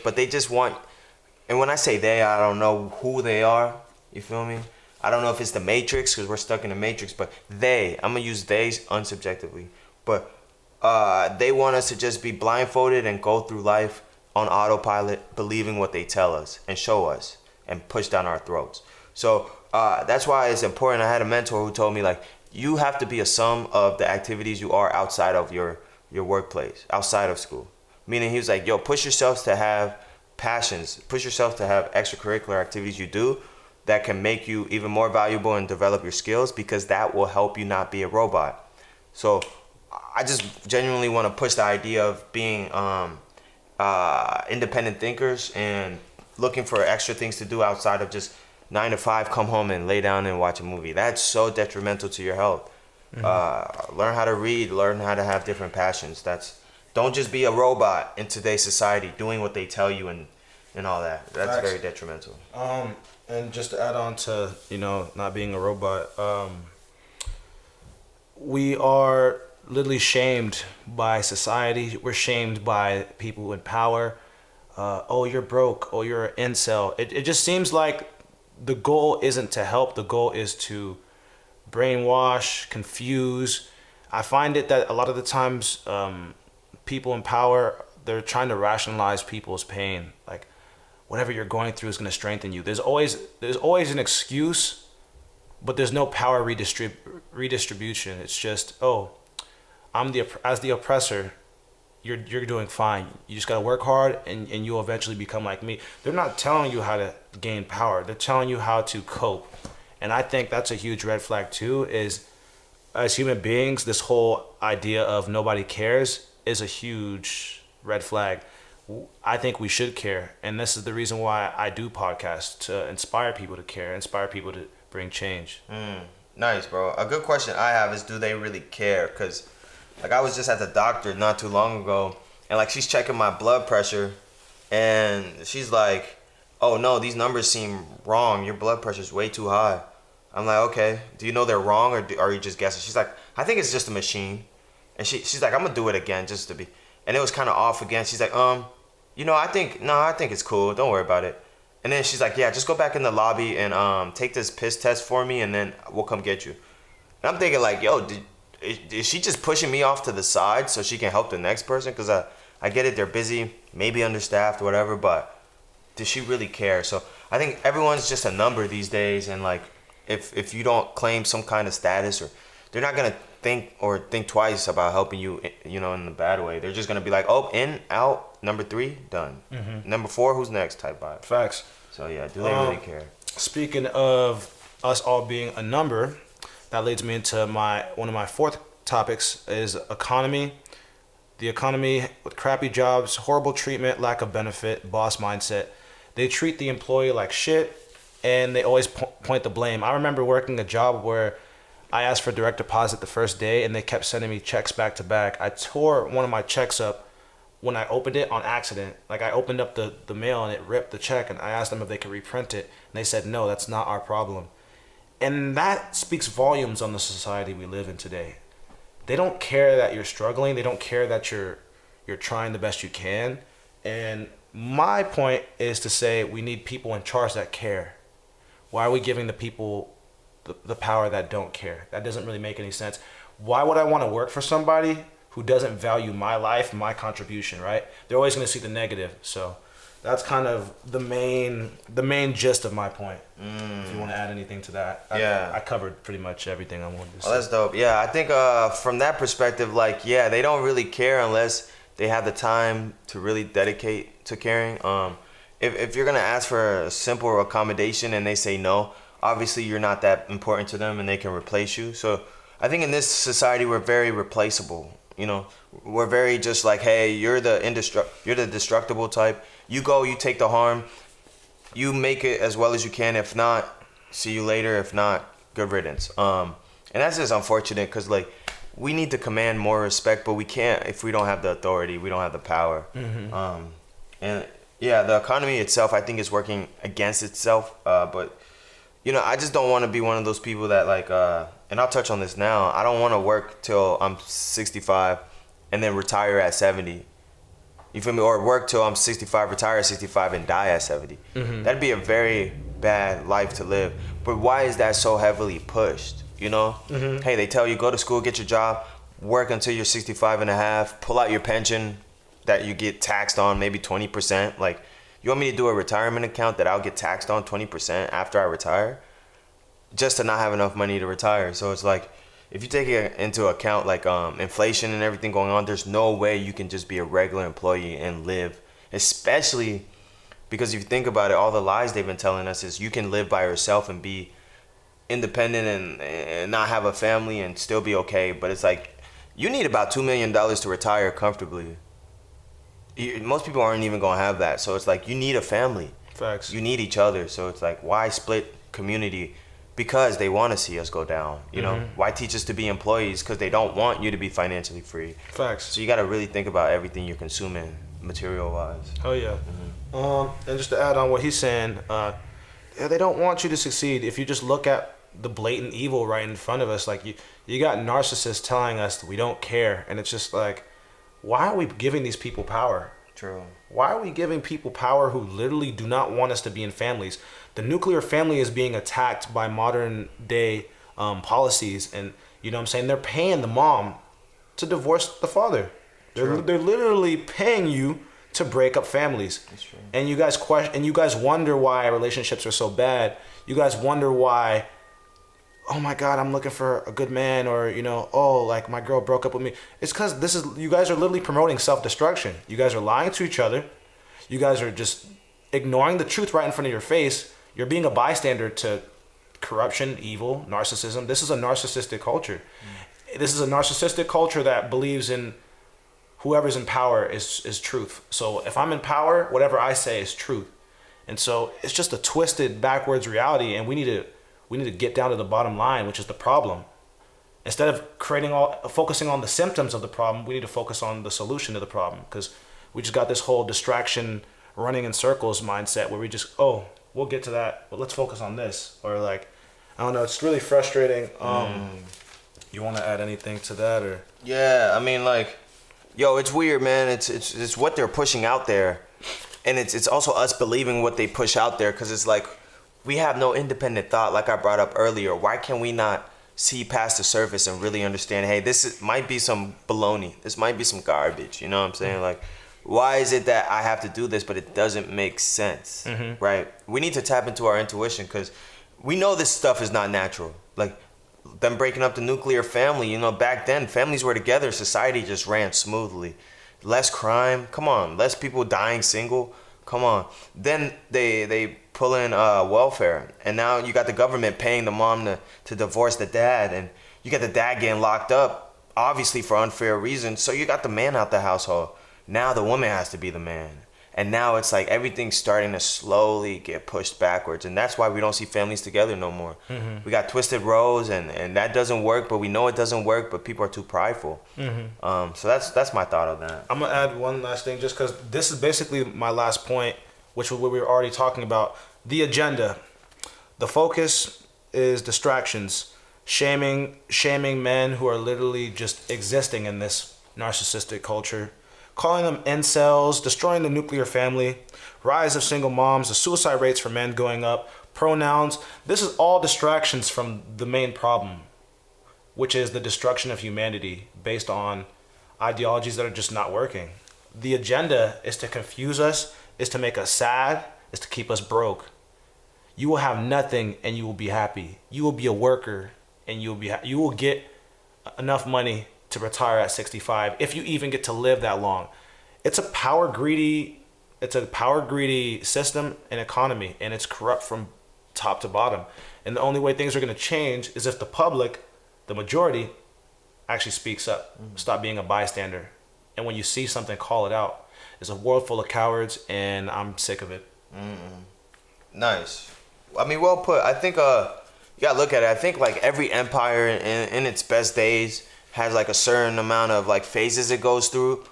but they just want. And when I say they, I don't know who they are. You feel me? I don't know if it's the Matrix because we're stuck in the Matrix, but I'm gonna use they unsubjectively. But they want us to just be blindfolded and go through life on autopilot, believing what they tell us and show us and push down our throats. So that's why it's important. I had a mentor who told me, like, you have to be a sum of the activities you are outside of your workplace, outside of school. Meaning he was like, yo, push yourselves to have passions, push yourself to have extracurricular activities you do that can make you even more valuable and develop your skills, because that will help you not be a robot. So I just genuinely want to push the idea of being independent thinkers and looking for extra things to do outside of just 9 to 5, come home and lay down and watch a movie. That's so detrimental to your health. Learn how to read, learn how to have different passions. Don't just be a robot in today's society doing what they tell you and all that. That's Facts. very detrimental. And just to add on to, not being a robot, we are literally shamed by society. We're shamed by people in power. Oh, you're broke. Oh, you're an incel. It just seems like the goal isn't to help. The goal is to brainwash, confuse. I find it that a lot of the times people in power, they're trying to rationalize people's pain. Like, whatever you're going through is going to strengthen you. There's always an excuse, but there's no power redistribution. It's just, oh, as the oppressor, you're doing fine. You just gotta work hard, and you'll eventually become like me. They're not telling you how to gain power. They're telling you how to cope. And I think that's a huge red flag too, is as human beings, this whole idea of nobody cares is a huge red flag. I think we should care. And this is the reason why I do podcasts, to inspire people to care, inspire people to bring change. Nice, bro. A good question I have is, do they really care? Because, like, I was just at the doctor not too long ago, and, like, she's checking my blood pressure, and she's like, oh, no, these numbers seem wrong. Your blood pressure's way too high. I'm like, okay, do you know they're wrong, or are you just guessing? She's like, I think it's just a machine. And she's like, I'm going to do it again just to be. And it was kind of off again. She's like, I think it's cool. Don't worry about it. And then she's like, yeah, just go back in the lobby and take this piss test for me, and then we'll come get you. And I'm thinking, like, yo, is she just pushing me off to the side so she can help the next person? Because I get it, they're busy, maybe understaffed, whatever, but does she really care? So I think everyone's just a number these days, and, like, if you don't claim some kind of status, or they're not going to think twice about helping you, in the bad way. They're just going to be like, oh, in, out, number 3, done. Number 4, who's next, type vibe. Facts. So yeah, do they really care? Speaking of us all being a number, that leads me into one of my fourth topics is economy. The economy with crappy jobs, horrible treatment, lack of benefit, boss mindset. They treat the employee like shit, and they always point the blame. I remember working a job where I asked for direct deposit the first day, and they kept sending me checks back to back. I tore one of my checks up when I opened it on accident. Like, I opened up the mail and it ripped the check, and I asked them if they could reprint it, and they said, no, that's not our problem. And that speaks volumes on the society we live in today. They don't care that you're struggling. They don't care that you're trying the best you can. And my point is to say we need people in charge that care. Why are we giving the people the power that don't care? That doesn't really make any sense. Why would I want to work for somebody who doesn't value my life, my contribution, right? They're always going to see the negative. So that's kind of the main gist of my point. If you want to add anything to that. I covered pretty much everything I wanted to say. Oh, that's dope. Yeah, I think from that perspective, like, yeah, they don't really care unless they have the time to really dedicate to caring. If you're going to ask for a simple accommodation and they say no, obviously you're not that important to them and they can replace you. So I think in this society we're very replaceable. We're very just like, hey, you're the destructible type. You go, you take the harm, you make it as well as you can. If not, see you later. If not, good riddance. And that's just unfortunate because, like, we need to command more respect, but we can't if we don't have the authority. We don't have the power. And yeah, the economy itself, I think, is working against itself. But I just don't want to be one of those people that, like, and I'll touch on this now. I don't want to work till I'm 65 and then retire at 70. You feel me? Or work till I'm 65, retire at 65, and die at 70. That'd be a very bad life to live. But why is that so heavily pushed? You know? Hey, they tell you go to school, get your job, work until you're 65 and a half, pull out your pension that you get taxed on maybe 20%. Like, you want me to do a retirement account that I'll get taxed on 20% after I retire? Just to not have enough money to retire. So it's like, if you take it into account like inflation and everything going on, there's no way you can just be a regular employee and live. Especially because if you think about it, all the lies they've been telling us is you can live by yourself and be independent and not have a family and still be okay. But it's like, you need about $2 million to retire comfortably. Most people aren't even gonna have that. So it's like, you need a family. Facts. You need each other. So it's like, why split community? Because they want to see us go down. You know, why teach us to be employees? Because they don't want you to be financially free. Facts. So you got to really think about everything you're consuming material wise. Oh yeah. And just to add on what he's saying, they don't want you to succeed. If you just look at the blatant evil right in front of us, like you got narcissists telling us that we don't care, and it's just like, why are we giving these people power? True. Why are we giving people power who literally do not want us to be in families? The nuclear family is being attacked by modern day policies, and you know what I'm saying? They're paying the mom to divorce the father. They're literally paying you to break up families. That's true. And you guys wonder why relationships are so bad. You guys wonder why, oh my God, I'm looking for a good man, or you know, oh, like my girl broke up with me. It's because you guys are literally promoting self-destruction. You guys are lying to each other. You guys are just ignoring the truth right in front of your face. You're being a bystander to corruption, evil, narcissism. This is a narcissistic culture. This is a narcissistic culture that believes in whoever's in power is truth. So if I'm in power, whatever I say is truth. And so it's just a twisted, backwards reality, and we need to get down to the bottom line, which is the problem. Instead of focusing on the symptoms of the problem, we need to focus on the solution to the problem, because we just got this whole distraction, running in circles mindset where we just, oh, we'll get to that, but let's focus on this. Or like, I don't know, it's really frustrating. You want to add anything to that, or? Yeah, I mean, like, yo, it's weird, man. It's what they're pushing out there, and it's also us believing what they push out there, because it's like, we have no independent thought, like I brought up earlier. Why can we not see past the surface and really understand, hey, might be some baloney. This might be some garbage. You know what I'm saying? Like, why is it that I have to do this, but it doesn't make sense, right? We need to tap into our intuition, because we know this stuff is not natural. Like, them breaking up the nuclear family, you know, back then, families were together. Society just ran smoothly. Less crime. Come on. Less people dying single. Come on. Then they pull in welfare, and now you got the government paying the mom to divorce the dad, and you got the dad getting locked up, obviously for unfair reasons. So you got the man out the household. Now the woman has to be the man. And now it's like everything's starting to slowly get pushed backwards. And that's why we don't see families together no more. We got twisted roles, and that doesn't work, but we know it doesn't work, but people are too prideful. So that's my thought on that. I'm going to add one last thing, just because this is basically my last point, which was what we were already talking about. The agenda. The focus is distractions. Shaming men who are literally just existing in this narcissistic culture. Calling them incels, destroying the nuclear family, rise of single moms, the suicide rates for men going up, pronouns. This is all distractions from the main problem, which is the destruction of humanity based on ideologies that are just not working. The agenda is to confuse us, is to make us sad, is to keep us broke. You will have nothing and you will be happy. You will be a worker and you will get enough money to retire at 65, if you even get to live that long. It's a power greedy system and economy, and it's corrupt from top to bottom. And the only way things are going to change is if the public, the majority, actually speaks up. Stop being a bystander. And when you see something, call it out. It's a world full of cowards, and I'm sick of it. Nice. I mean, well put. I think you gotta look at it. I think like every empire in its best days has like a certain amount of like phases it goes through,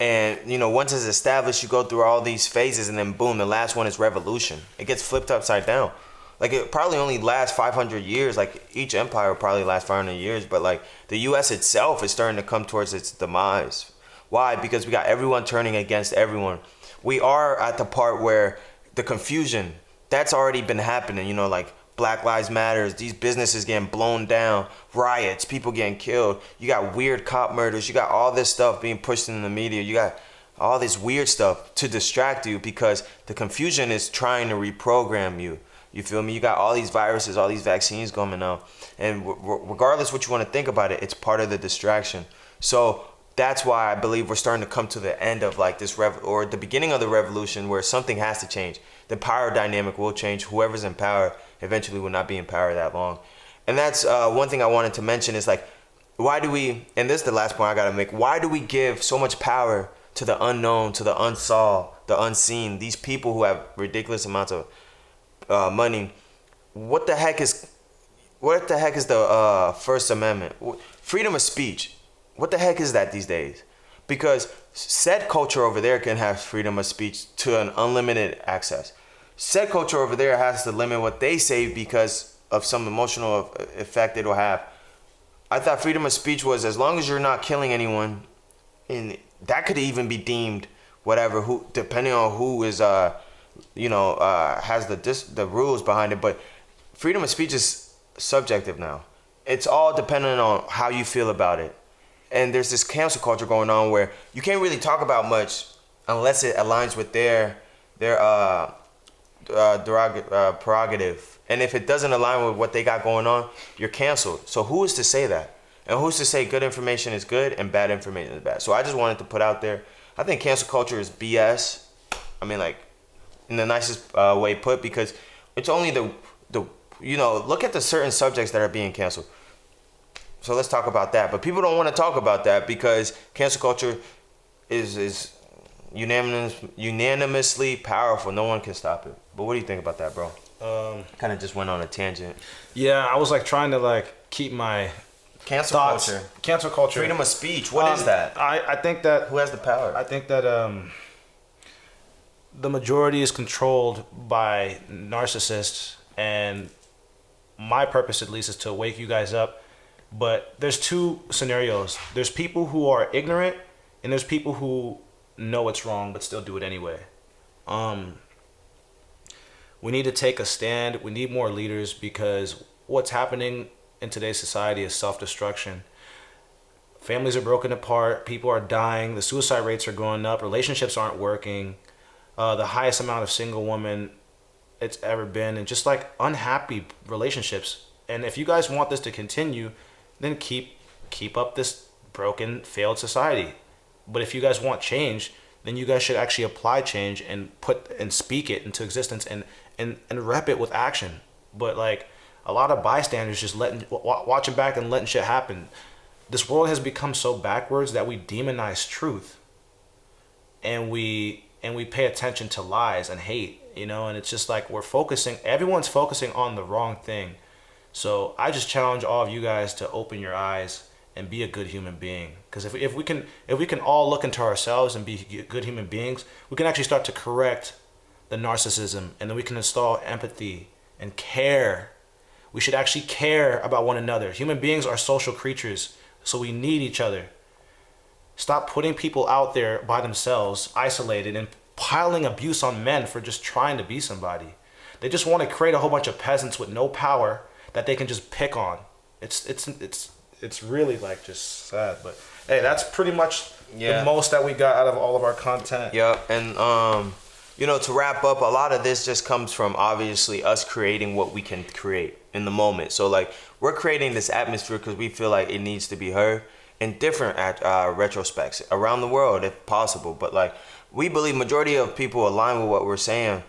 and you know, once it's established, you go through all these phases, and then boom, the last one is revolution. It gets flipped upside down. Like, it probably only lasts 500 years. Like, each empire will probably last 500 years, but like the U.S. itself is starting to come towards its demise. Why? Because we got everyone turning against everyone. We are at the part where the confusion, that's already been happening, you know, like Black Lives Matters, these businesses getting blown down, riots, people getting killed. You got weird cop murders. You got all this stuff being pushed in the media. You got all this weird stuff to distract you because the confusion is trying to reprogram you. You feel me? You got all these viruses, all these vaccines coming out. And regardless what you want to think about it, it's part of the distraction. So that's why I believe we're starting to come to the end of like this or the beginning of the revolution where something has to change. The power dynamic will change. Whoever's in power eventually will not be in power that long. And that's one thing I wanted to mention is like, why do we, and this is the last point I got to make, why do we give so much power to the unknown, to the unsaw, the unseen, these people who have ridiculous amounts of money? What the heck is the First Amendment? Freedom of speech. What the heck is that these days? Because said culture over there can have freedom of speech to an unlimited access. Said culture over there has to limit what they say because of some emotional effect it'll have. I thought freedom of speech was as long as you're not killing anyone, and that could even be deemed whatever, who depending on who is has the rules behind it. But freedom of speech is subjective now. It's all dependent on how you feel about it. And there's this cancel culture going on where you can't really talk about much unless it aligns with their prerogative. And if it doesn't align with what they got going on, you're canceled. So who is to say that? And who's to say good information is good and bad information is bad? So I just wanted to put out there, I think cancel culture is BS. I mean, like, in the nicest way put, because it's only the look at the certain subjects that are being canceled. So let's talk about that. But people don't want to talk about that because cancel culture is unanimously powerful. No one can stop it. But what do you think about that, bro? Kind of just went on a tangent. Yeah, I was like trying to like keep my cancel thoughts. Culture. Cancel culture. Freedom of speech. What is that? I think that who has the power? I think that the majority is controlled by narcissists, and my purpose at least is to wake you guys up. But there's two scenarios. There's people who are ignorant, and there's people who know it's wrong but still do it anyway. We need to take a stand. We need more leaders because what's happening in today's society is self-destruction. Families are broken apart. People are dying. The suicide rates are going up. Relationships aren't working. The highest amount of single women it's ever been, and just like unhappy relationships. And if you guys want this to continue, then keep up this broken, failed society. But if you guys want change, then you guys should actually apply change and speak it into existence and rep it with action. But like a lot of bystanders just watching back and letting shit happen. This world has become so backwards that we demonize truth, and we pay attention to lies and hate, and it's just like everyone's focusing on the wrong thing. So I just challenge all of you guys to open your eyes and be a good human being. Because if we can all look into ourselves and be good human beings, we can actually start to correct the narcissism, and then we can install empathy and care. We should actually care about one another. Human beings are social creatures, so we need each other. Stop putting people out there by themselves, isolated, and piling abuse on men for just trying to be somebody. They just want to create a whole bunch of peasants with no power that they can just pick on. It's really like just sad. But hey, that's pretty much the most that we got out of all of our content. Yeah, and to wrap up, a lot of this just comes from obviously us creating what we can create in the moment. So like we're creating this atmosphere because we feel like it needs to be heard in different retrospects around the world if possible. But like we believe majority of people align with what we're saying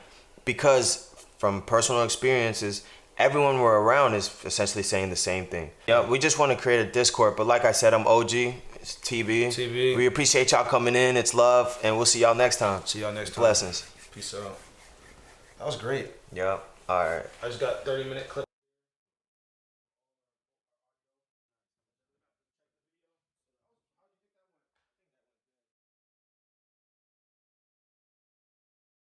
because from personal experiences, everyone we're around is essentially saying the same thing. Yeah, we just want to create a Discord. But like I said, I'm OG. It's TB. We appreciate y'all coming in. It's love. And we'll see y'all next time. Blessings. Peace out. That was great. Yeah. All right. I just got 30-minute clip.